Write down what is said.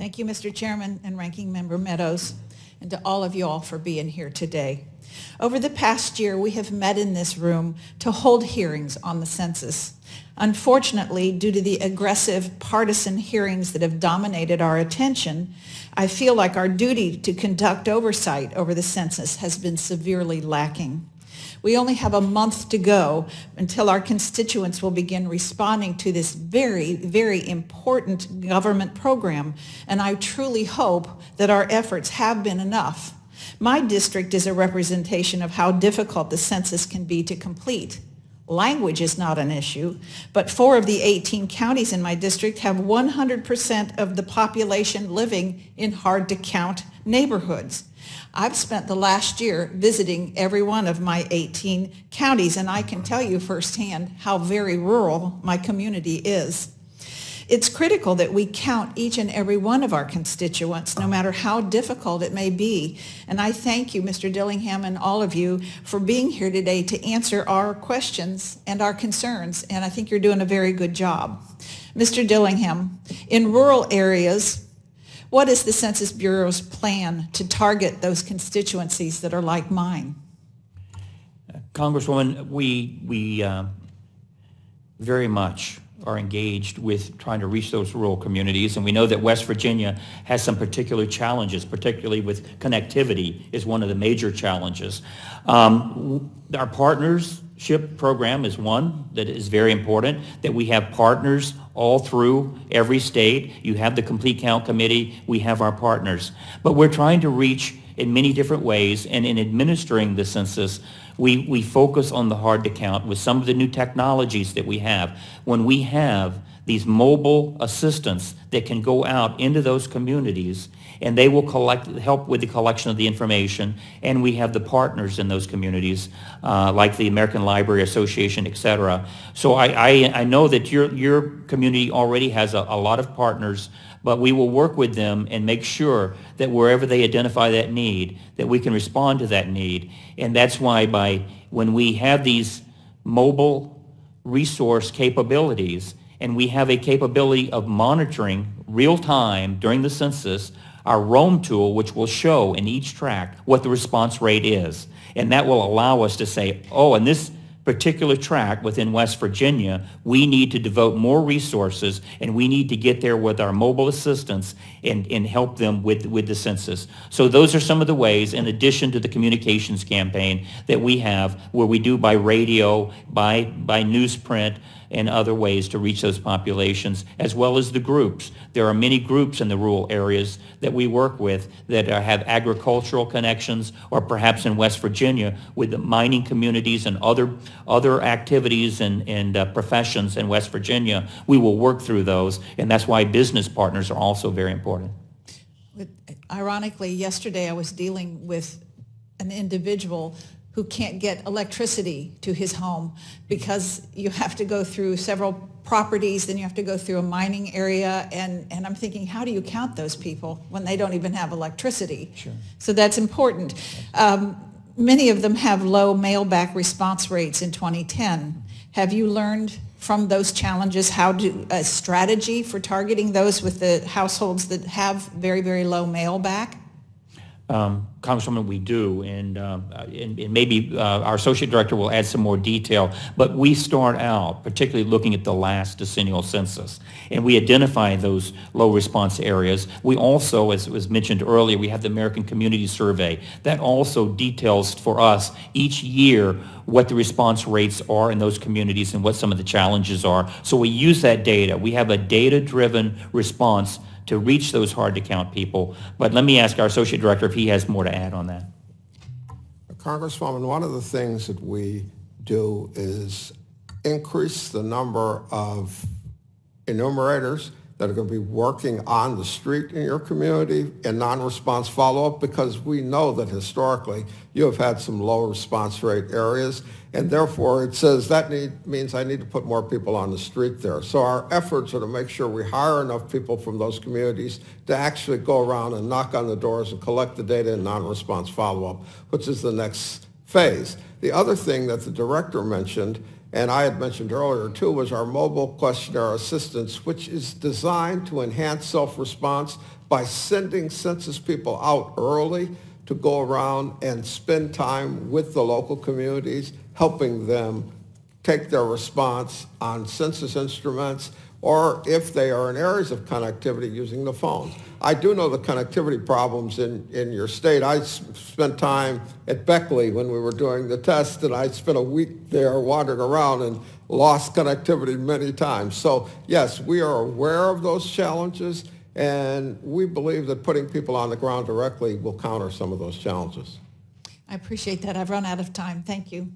Thank you, Mr. Chairman and Ranking Member Meadows, and to all of you all for being here today. Over the past year, we have met in this room to hold hearings on the census. Unfortunately, due to the aggressive partisan hearings that have dominated our attention, I feel like our duty to conduct oversight over the census has been severely lacking. We only have a month to go until our constituents will begin responding to this very, very important government program, and I truly hope that our efforts have been enough. My district is a representation of how difficult the census can be to complete. Language is not an issue, but 4 of the 18 counties in my district have 100% of the population living in hard-to-count neighborhoods. I've spent the last year visiting every one of my 18 counties, and I can tell you firsthand how very rural my community is. It's critical that we count each and every one of our constituents, no matter how difficult it may be. And I thank you, Mr. Dillingham, and all of you for being here today to answer our questions and our concerns, and I think you're doing a very good job. Mr. Dillingham, in rural areas, what is the Census Bureau's plan to target those constituencies that are like mine? Congresswoman, we very much are engaged with trying to reach those rural communities, and we know that West Virginia has some particular challenges, particularly with connectivity is one of the major challenges. Our partnership program is one that is very important, that we have partners all through every state. You have the Complete Count Committee, we have our partners. But we're trying to reach in many different ways, and in administering the census, we focus on the hard to count with some of the new technologies that we have. When we have these mobile assistants that can go out into those communities and they will help with the collection of the information, and we have the partners in those communities like the American Library Association, et cetera. So I know that your community already has a lot of partners, but we will work with them and make sure that wherever they identify that need, that we can respond to that need. And that's why when we have these mobile resource capabilities, and we have a capability of monitoring real time during the census, our Roam tool, which will show in each tract what the response rate is. And that will allow us to say, oh, in this particular tract within West Virginia, we need to devote more resources, and we need to get there with our mobile assistants and help them with the census. So those are some of the ways, in addition to the communications campaign that we have, where we do by radio, by newsprint, and other ways to reach those populations, as well as the groups. There are many groups in the rural areas that we work with that have agricultural connections, or perhaps in West Virginia with the mining communities and other activities and professions in West Virginia. We will work through those, and that's why business partners are also very important. Ironically, yesterday I was dealing with an individual who can't get electricity to his home because you have to go through several properties, then you have to go through a mining area, and I'm thinking, how do you count those people when they don't even have electricity? Sure. So that's important. Many of them have low mail-back response rates in 2010. Have you learned from those challenges a strategy for targeting those with the households that have very, very low mail-back? Congresswoman, we do, and maybe our associate director will add some more detail, but we start out particularly looking at the last decennial census, and we identify those low response areas. We also, as was mentioned earlier, we have the American Community Survey that also details for us each year what the response rates are in those communities and what some of the challenges are. So we use that data. We have a data-driven response to reach those hard-to-count people. But let me ask our Associate Director if he has more to add on that. Congresswoman, one of the things that we do is increase the number of enumerators that are going to be working on the street in your community in non-response follow-up, because we know that historically you have had some low response rate areas, and therefore it says that means I need to put more people on the street there. So our efforts are to make sure we hire enough people from those communities to actually go around and knock on the doors and collect the data in non-response follow-up, which is the next phase. The other thing that the director mentioned, and I had mentioned earlier too, was our mobile questionnaire assistance, which is designed to enhance self-response by sending census people out early to go around and spend time with the local communities, helping them take their response on census instruments, or if they are in areas of connectivity, using the phones. I do know the connectivity problems in your state. I spent time at Beckley when we were doing the test, and I spent a week there wandering around and lost connectivity many times. So yes, we are aware of those challenges, and we believe that putting people on the ground directly will counter some of those challenges. I appreciate that. I've run out of time. Thank you.